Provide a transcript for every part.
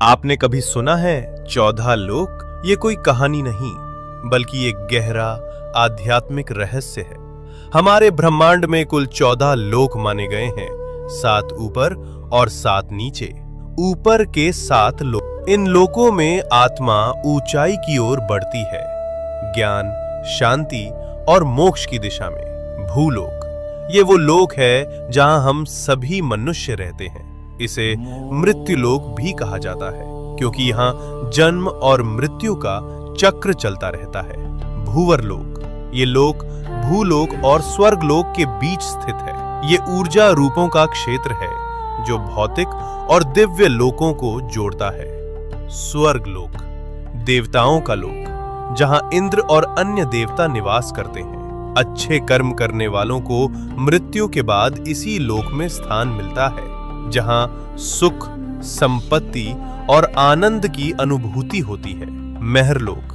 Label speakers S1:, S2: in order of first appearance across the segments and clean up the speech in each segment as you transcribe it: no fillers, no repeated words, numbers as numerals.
S1: आपने कभी सुना है 14 लोक? ये कोई कहानी नहीं बल्कि एक गहरा आध्यात्मिक रहस्य है। हमारे ब्रह्मांड में कुल 14 लोक माने गए हैं, 7 ऊपर और 7 नीचे। ऊपर के 7 लोक, इन लोकों में आत्मा ऊंचाई की ओर बढ़ती है, ज्ञान, शांति और मोक्ष की दिशा में। भूलोक, ये वो लोक है जहां हम सभी मनुष्य रहते हैं। इसे मृत्यु लोक भी कहा जाता है क्योंकि यहाँ जन्म और मृत्यु का चक्र चलता रहता है। भूवर लोक, ये लोक भूलोक और स्वर्ग लोक के बीच स्थित है। ये ऊर्जा रूपों का क्षेत्र है जो भौतिक और दिव्य लोकों को जोड़ता है। स्वर्ग लोक, देवताओं का लोक, जहां इंद्र और अन्य देवता निवास करते हैं। अच्छे कर्म करने वालों को मृत्यु के बाद इसी लोक में स्थान मिलता है, जहां सुख, संपत्ति और आनंद की अनुभूति होती है। महरलोक,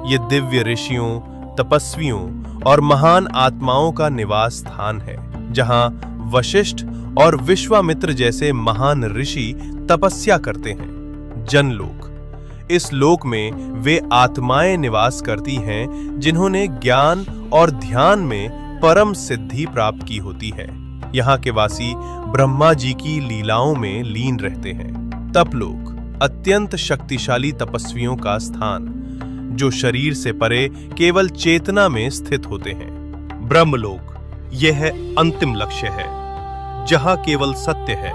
S1: ये दिव्य ऋषियों, तपस्वियों और महान आत्माओं का निवास स्थान है, जहां वशिष्ठ और विश्वामित्र जैसे महान ऋषि तपस्या करते हैं। जनलोक, इस लोक में वे आत्माएं निवास करती हैं जिन्होंने ज्ञान और ध्यान में परम सिद्धि प्राप्त की होती है। यहाँ के वासी ब्रह्मा जी की लीलाओं में लीन रहते हैं। तपलोक, अत्यंत शक्तिशाली तपस्वियों का स्थान, जो शरीर से परे केवल चेतना में स्थित होते हैं। ब्रह्मलोक, यह है अंतिम लक्ष्य है, जहां केवल सत्य है,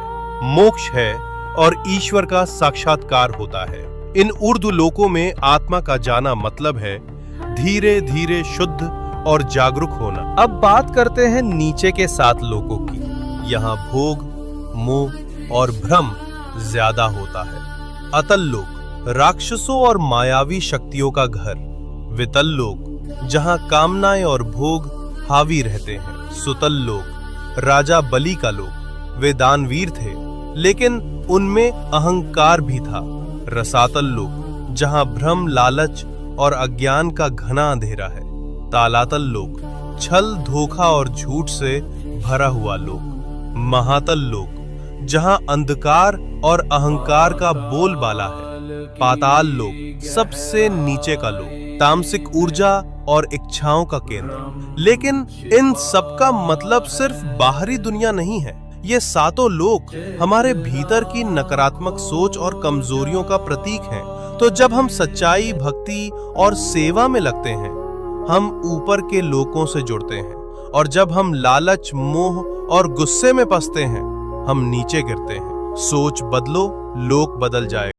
S1: मोक्ष है और ईश्वर का साक्षात्कार होता है। इन ऊर्ध्व लोकों में आत्मा का जाना मतलब है धीरे धीरे शुद्ध और जागरूक होना। अब बात करते हैं नीचे के 7 लोकों की। यहाँ भोग, मोह और भ्रम ज्यादा होता है। अतल लोक, राक्षसों और मायावी शक्तियों का घर। वितल लोक, जहाँ कामनाएं और भोग हावी रहते हैं। सुतल लोक, राजा बलि का लोक। वे दानवीर थे, लेकिन उनमें अहंकार भी था। रसातल लोक, जहाँ भ्रम, लालच और अज्ञान का घना अंधेरा है। तालातल लोक, छल, धोखा और झूठ से भरा हुआ लोक। महातल लोक, जहां अंधकार और अहंकार का बोलबाला है। पाताल लोक, सबसे नीचे का लोक, तामसिक ऊर्जा और इच्छाओं का केंद्र। लेकिन इन सब का मतलब सिर्फ बाहरी दुनिया नहीं है। ये 7 लोक हमारे भीतर की नकारात्मक सोच और कमजोरियों का प्रतीक हैं। तो जब हम सच्चाई, भक्ति और सेवा में लगते हैं, हम ऊपर के लोकों से जुड़ते हैं, और जब हम लालच, मोह और गुस्से में फंसते हैं, हम नीचे गिरते हैं। सोच बदलो, लोक बदल जाएगा।